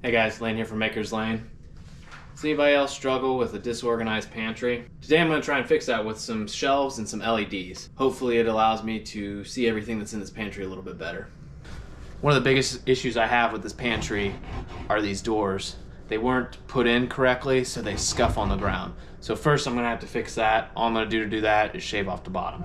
Hey guys, Lane here from Maker's Lane. Does anybody else struggle with a disorganized pantry? Today I'm going to try and fix that with some shelves and some LEDs. Hopefully it allows me to see everything that's in this pantry a little bit better. One of the biggest issues I have with this pantry are these doors. They weren't put in correctly, so they scuff on the ground. So first I'm going to have to fix that. All I'm going to do that is shave off the bottom.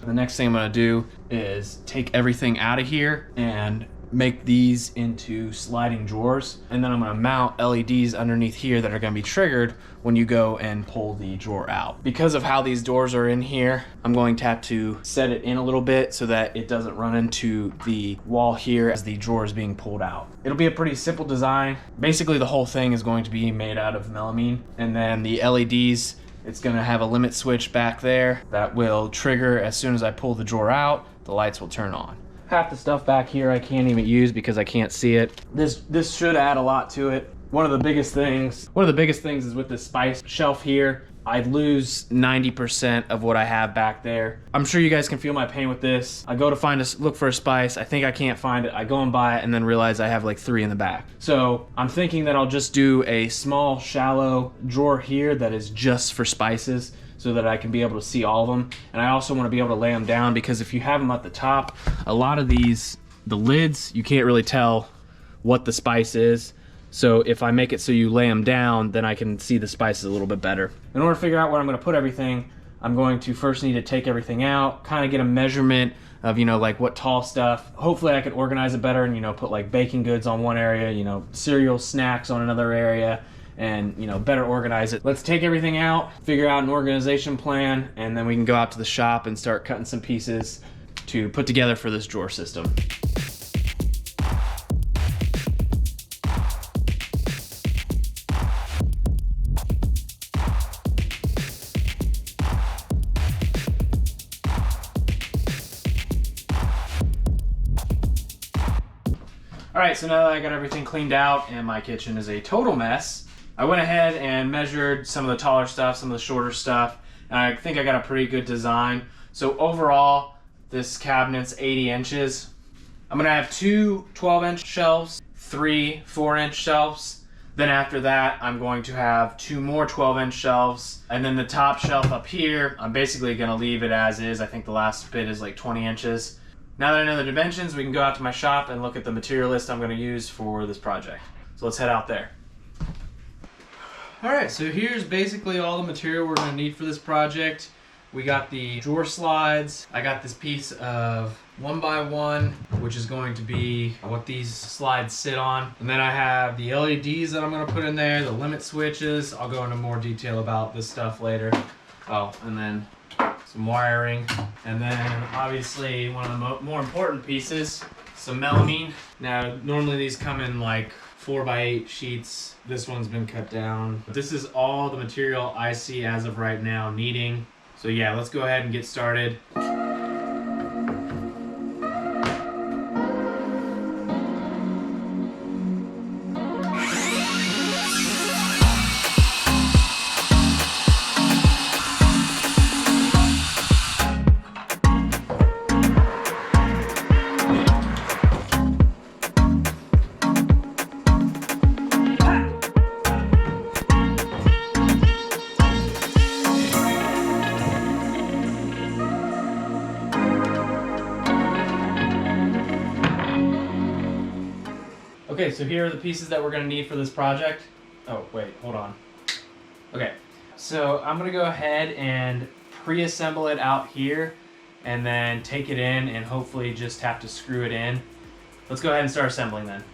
The next thing I'm gonna do is take everything out of here and make these into sliding drawers. And then I'm gonna mount LEDs underneath here that are gonna be triggered when you go and pull the drawer out. Because of how these doors are in here, I'm going to have to set it in a little bit so that it doesn't run into the wall here as the drawer is being pulled out. It'll be a pretty simple design. Basically the whole thing is going to be made out of melamine, and then the LEDs, it's gonna have a limit switch back there that will trigger as soon as I pull the drawer out, the lights will turn on. Half the stuff back here I can't even use because I can't see it. This should add a lot to it. One of the biggest things is with this spice shelf here, I lose 90% of what I have back there. I'm sure you guys can feel my pain with this. I go to look for a spice, I think I can't find it, I go and buy it and then realize I have like 3 in the back. So I'm thinking that I'll just do a small shallow drawer here that is just for spices so that I can be able to see all of them. And I also want to be able to lay them down because if you have them at the top, a lot of these, the lids, you can't really tell what the spice is. So if I make it so you lay them down, then I can see the spices a little bit better. In order to figure out where I'm going to put everything, I'm going to first need to take everything out, kind of get a measurement of, like what tall stuff. Hopefully I can organize it better and, put like baking goods on one area, cereal, snacks on another area, and, better organize it. Let's take everything out, figure out an organization plan, and then we can go out to the shop and start cutting some pieces to put together for this drawer system. All right, so now that I got everything cleaned out and my kitchen is a total mess, I went ahead and measured some of the taller stuff, some of the shorter stuff, and I think I got a pretty good design. So overall, this cabinet's 80 inches. I'm gonna have 2 12-inch shelves, 3 4-inch shelves. Then after that, I'm going to have 2 more 12-inch shelves. And then the top shelf up here, I'm basically gonna leave it as is. I think the last bit is like 20 inches. Now that I know the dimensions, we can go out to my shop and look at the material list I'm going to use for this project. So let's head out there. All right, so here's basically all the material we're going to need for this project. We got the drawer slides. I got this piece of 1x1, which is going to be what these slides sit on. And then I have the LEDs that I'm going to put in there, the limit switches. I'll go into more detail about this stuff later. Oh, and then some wiring, and then obviously one of the more important pieces, some melamine. Now normally these come in like 4x8 sheets. This one's been cut down. This is all the material I see as of right now needing. So yeah, let's go ahead and get started. Okay, so here are the pieces that we're going to need for this project. Oh, wait, hold on. Okay, so I'm going to go ahead and pre-assemble it out here and then take it in and hopefully just have to screw it in. Let's go ahead and start assembling then.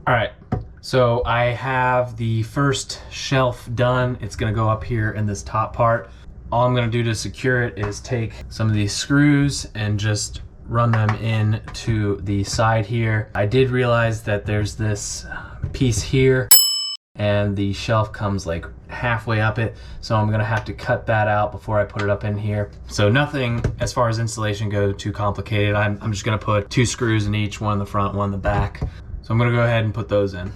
All right, so I have the first shelf done. It's gonna go up here in this top part. All I'm gonna do to secure it is take some of these screws and just run them in to the side here. I did realize that there's this piece here and the shelf comes like halfway up it, so I'm gonna have to cut that out before I put it up in here. So nothing as far as installation goes too complicated. I'm just gonna put 2 screws in each, one in the front, one in the back. So I'm gonna go ahead and put those in.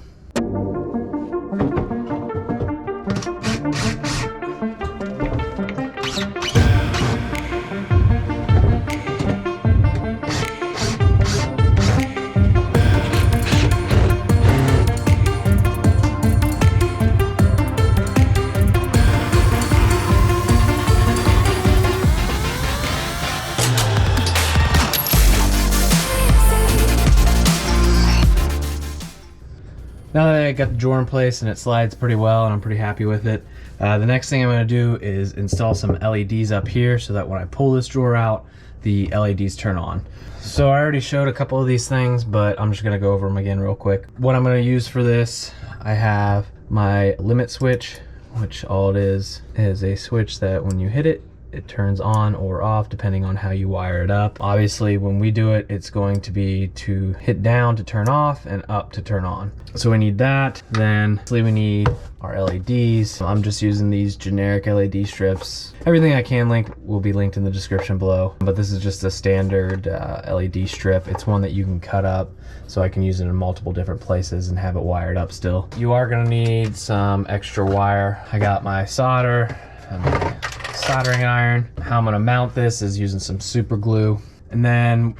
Now that I got the drawer in place and it slides pretty well and I'm pretty happy with it, the next thing I'm going to do is install some LEDs up here so that when I pull this drawer out, the LEDs turn on. So I already showed a couple of these things, but I'm just going to go over them again real quick. What I'm going to use for this, I have my limit switch, which all it is a switch that when you hit it, it turns on or off depending on how you wire it up. Obviously when we do it, it's going to be to hit down to turn off and up to turn on. So we need that. Then we need our LEDs. I'm just using these generic LED strips. Everything I can link will be linked in the description below, but this is just a standard LED strip. It's one that you can cut up so I can use it in multiple different places and have it wired up still. You are gonna need some extra wire. I got my solder and my soldering iron. How I'm gonna mount this is using some super glue. And then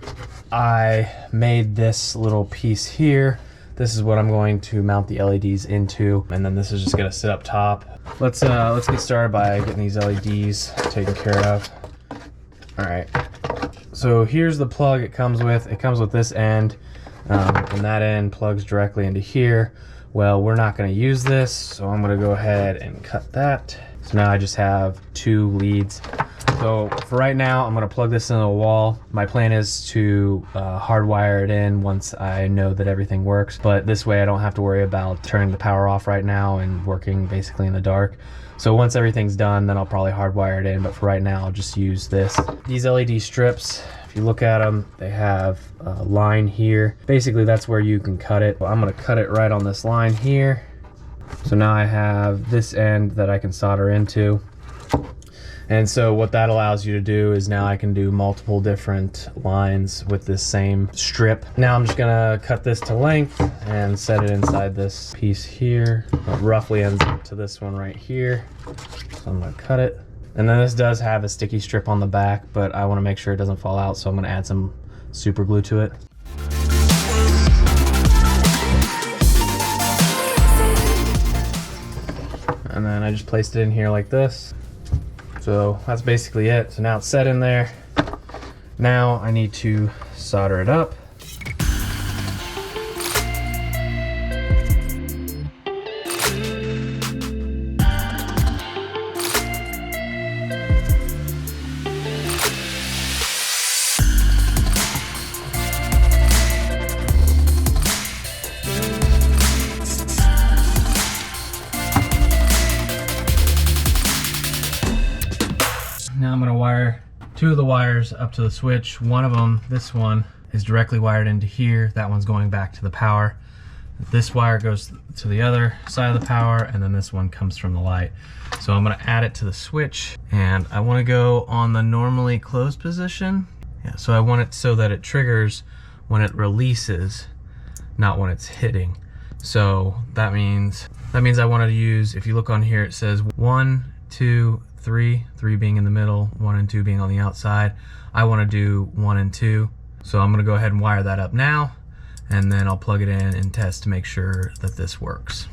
I made this little piece here. This is what I'm going to mount the LEDs into. And then this is just gonna sit up top. Let's get started by getting these LEDs taken care of. All right, so here's the plug it comes with. It comes with this end, and that end plugs directly into here. Well, we're not gonna use this, so I'm gonna go ahead and cut that. So now I just have 2 leads. So for right now, I'm gonna plug this into the wall. My plan is to hardwire it in once I know that everything works, but this way I don't have to worry about turning the power off right now and working basically in the dark. So once everything's done, then I'll probably hardwire it in, but for right now, I'll just use this. These LED strips, if you look at them, they have a line here. Basically, that's where you can cut it. Well, I'm gonna cut it right on this line here. So now I have this end that I can solder into. And so what that allows you to do is now I can do multiple different lines with this same strip. Now I'm just gonna cut this to length and set it inside this piece here. It roughly ends up to this one right here. So I'm gonna cut it. And then this does have a sticky strip on the back, but I wanna make sure it doesn't fall out, so I'm gonna add some super glue to it. And then I just placed it in here like this. So that's basically it. So now it's set in there. Now I need to solder it up. Now I'm gonna wire 2 of the wires up to the switch. One of them, this one, is directly wired into here. That one's going back to the power. This wire goes to the other side of the power, and then this one comes from the light. So I'm gonna add it to the switch, and I wanna go on the normally closed position. Yeah, so I want it so that it triggers when it releases, not when it's hitting. So that means I wanted to use, if you look on here, it says 1, 2, 3 being in the middle, 1 and 2 being on the outside. I want to do 1 and 2. So I'm going to go ahead and wire that up now, and then I'll plug it in and test to make sure that this works.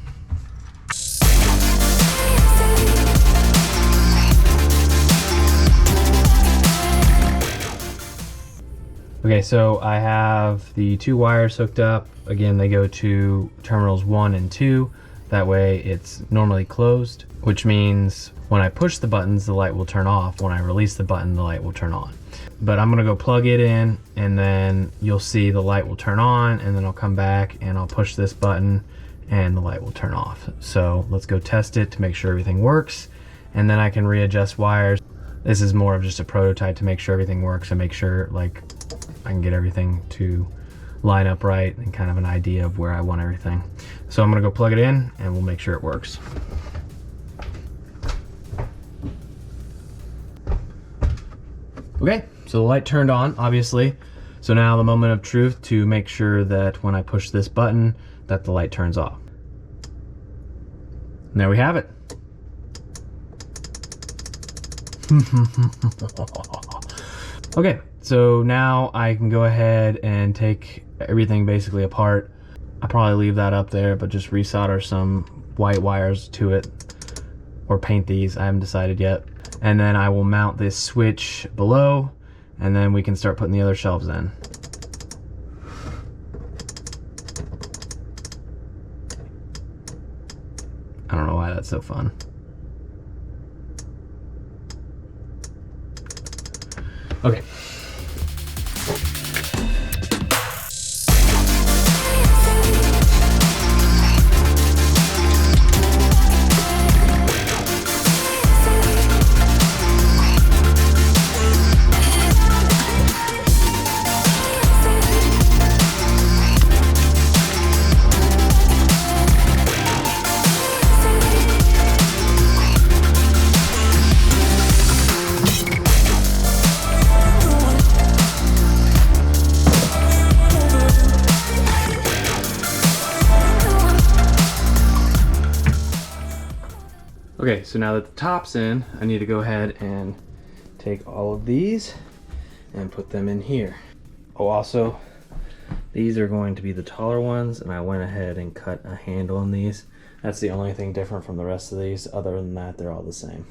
Okay, so I have the 2 wires hooked up. Again, they go to terminals 1 and 2. That way it's normally closed, which means when I push the buttons, the light will turn off. When I release the button, the light will turn on. But I'm gonna go plug it in, and then you'll see the light will turn on, and then I'll come back and I'll push this button and the light will turn off. So let's go test it to make sure everything works, and then I can readjust wires. This is more of just a prototype to make sure everything works and make sure like I can get everything to line up right and kind of an idea of where I want everything. So I'm gonna go plug it in and we'll make sure it works. Okay, so the light turned on, obviously. So now the moment of truth to make sure that when I push this button, that the light turns off. And there we have it. Okay, so now I can go ahead and take everything basically apart. I'll probably leave that up there, but just resolder some white wires to it or paint these, I haven't decided yet. And then I will mount this switch below, and then we can start putting the other shelves in. I don't know why that's so fun. Okay. Okay, so now that the top's in, I need to go ahead and take all of these and put them in here. Oh, also, these are going to be the taller ones, and I went ahead and cut a handle on these. That's the only thing different from the rest of these. Other than that, they're all the same.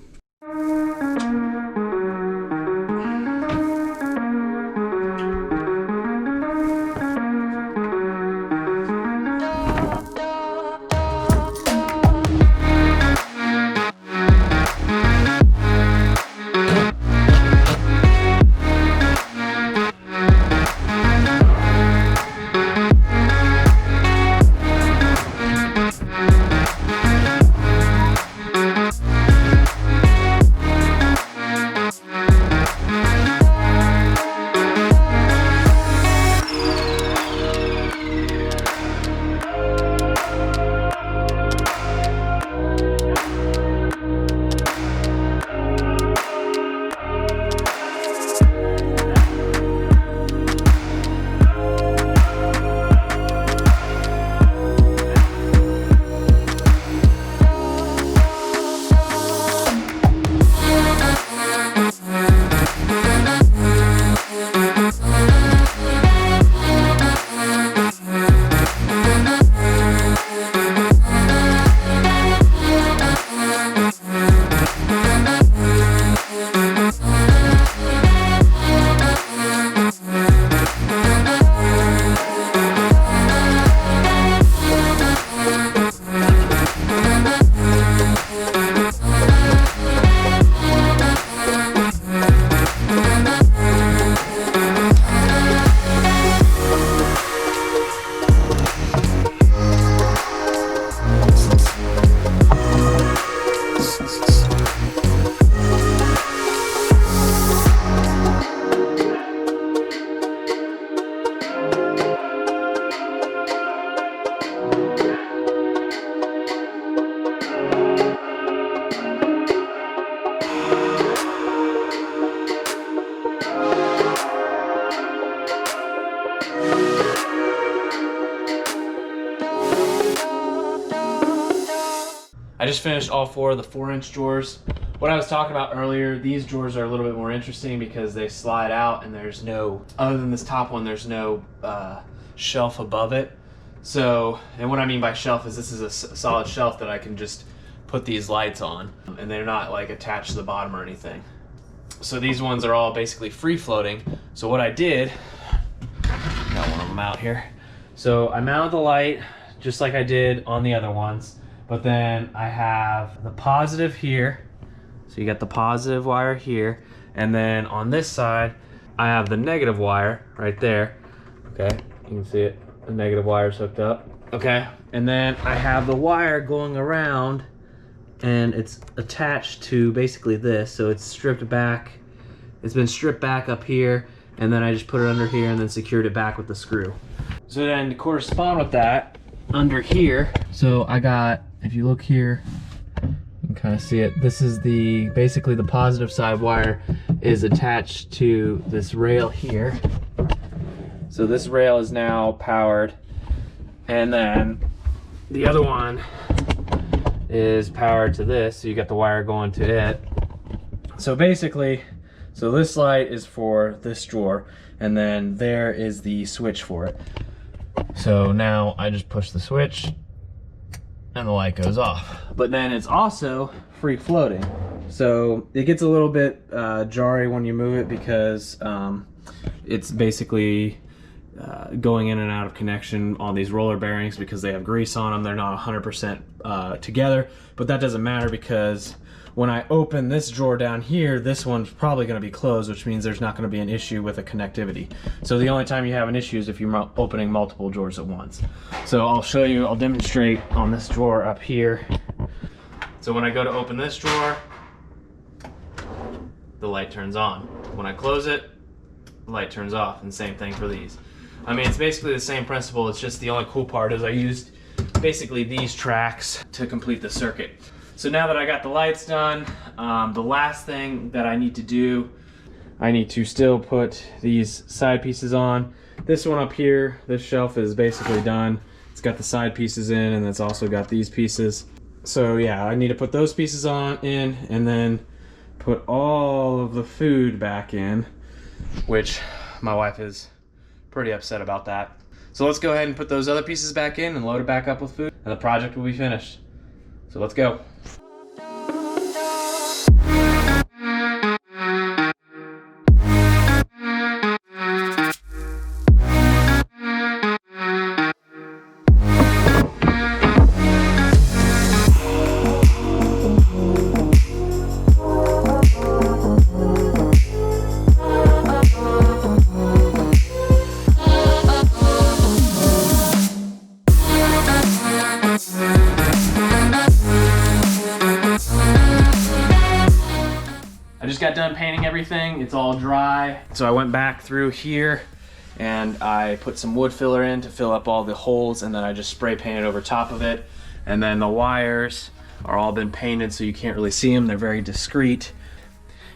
I just finished all 4 of the 4-inch drawers. What I was talking about earlier, these drawers are a little bit more interesting because they slide out and there's no, other than this top one, there's no shelf above it. So, and what I mean by shelf is this is a solid shelf that I can just put these lights on, and they're not like attached to the bottom or anything. So these ones are all basically free floating. So what I did, got one of them out here. So I mounted the light just like I did on the other ones, but then I have the positive here. So you got the positive wire here, and then on this side, I have the negative wire right there. Okay, you can see it. The negative wire is hooked up. Okay, and then I have the wire going around, and it's attached to basically this. So it's stripped back. It's been stripped back up here, and then I just put it under here and then secured it back with the screw. So then to correspond with that, under here, so I got, if you look here, you can kind of see it. This is basically the positive side wire is attached to this rail here. So this rail is now powered, and then the other one is powered to this, so you got the wire going to it. So basically, so this light is for this drawer, and then there is the switch for it. So now I just push the switch and the light goes off. But then it's also free floating. So it gets a little bit jarry when you move it because it's basically going in and out of connection on these roller bearings because they have grease on them. They're not 100% together, but that doesn't matter because when I open this drawer down here, this one's probably going to be closed, which means there's not going to be an issue with the connectivity. So the only time you have an issue is if you're opening multiple drawers at once. So I'll show you, I'll demonstrate on this drawer up here. So when I go to open this drawer, the light turns on. When I close it, the light turns off, and same thing for these. I mean, it's basically the same principle. It's just the only cool part is I used basically these tracks to complete the circuit. So now that I got the lights done, the last thing that I need to do, I need to still put these side pieces on. This one up here, this shelf is basically done. It's got the side pieces in, and it's also got these pieces. So yeah, I need to put those pieces in, and then put all of the food back in, which my wife is pretty upset about that. So let's go ahead and put those other pieces back in and load it back up with food, and the project will be finished. So let's go. Got done painting everything. It's all dry. So I went back through here and I put some wood filler in to fill up all the holes, and then I just spray painted over top of it. And then the wires are all been painted so you can't really see them. They're very discreet.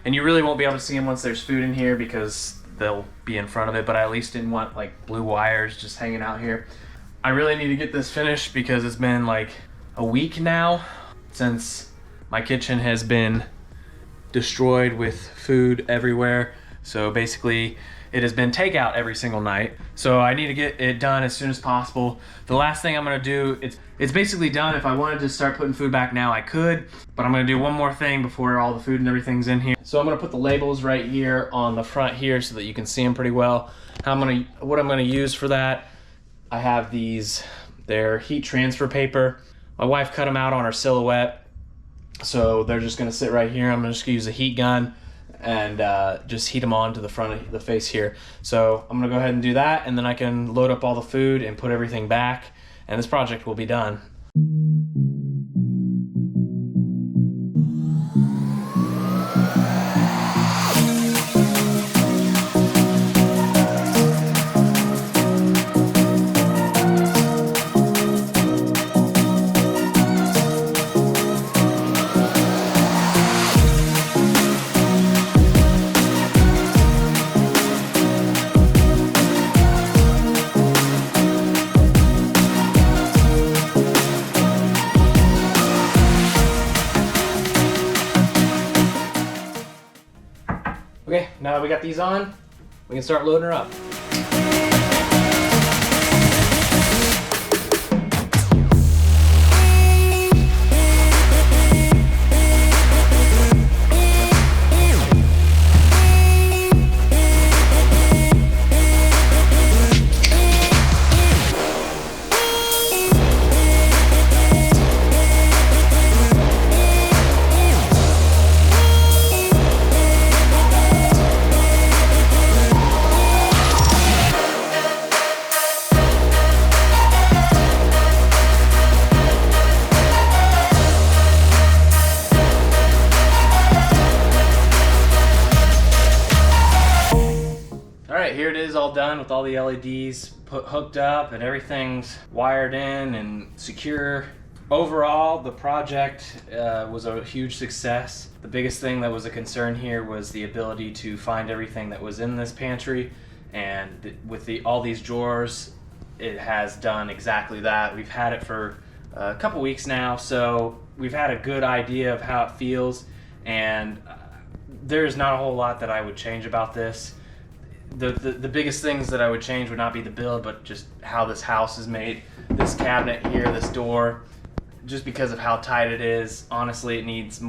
And you really won't be able to see them once there's food in here because they'll be in front of it, but I at least didn't want like blue wires just hanging out here. I really need to get this finished because it's been like a week now since my kitchen has been destroyed with food everywhere. So basically it has been takeout every single night. So I need to get it done as soon as possible. The last thing I'm gonna do, it's basically done. If I wanted to start putting food back now, I could, but I'm gonna do one more thing before all the food and everything's in here. So I'm gonna put the labels right here on the front here so that you can see them pretty well. What I'm gonna use for that, I have these, they're heat transfer paper. My wife cut them out on her Silhouette. So they're just gonna sit right here. I'm just gonna use a heat gun and just heat them on to the front of the face here. So I'm gonna go ahead and do that, and then I can load up all the food and put everything back, and this project will be done. Okay, now that we got these on, we can start loading her up. is all done with all the LEDs hooked up and everything's wired in and secure. Overall, the project was a huge success. The biggest thing that was a concern here was the ability to find everything that was in this pantry, and with all these drawers, it has done exactly that. We've had it for a couple weeks now, so we've had a good idea of how it feels, and there's not a whole lot that I would change about this. The biggest things that I would change would not be the build, but just how this house is made. This cabinet here, this door, just because of how tight it is, honestly, it needs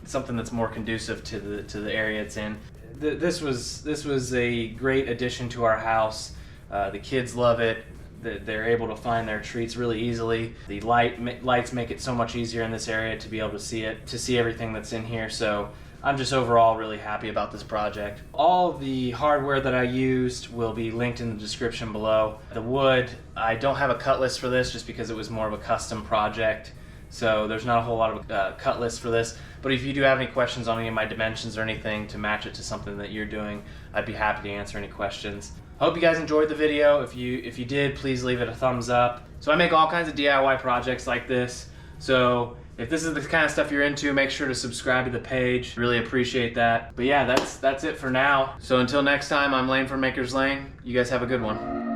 something that's more conducive to the area it's in. This was a great addition to our house. The kids love it. They're able to find their treats really easily. The lights make it so much easier in this area to be able to see everything that's in here. So I'm just overall really happy about this project. All of the hardware that I used will be linked in the description below. The wood, I don't have a cut list for this just because it was more of a custom project. So there's not a whole lot of cut lists for this. But if you do have any questions on any of my dimensions or anything to match it to something that you're doing, I'd be happy to answer any questions. I hope you guys enjoyed the video. If you did, please leave it a thumbs up. So I make all kinds of DIY projects like this. So if this is the kind of stuff you're into, make sure to subscribe to the page. Really appreciate that. But yeah, that's it for now. So until next time, I'm Lane from Maker's Lane. You guys have a good one.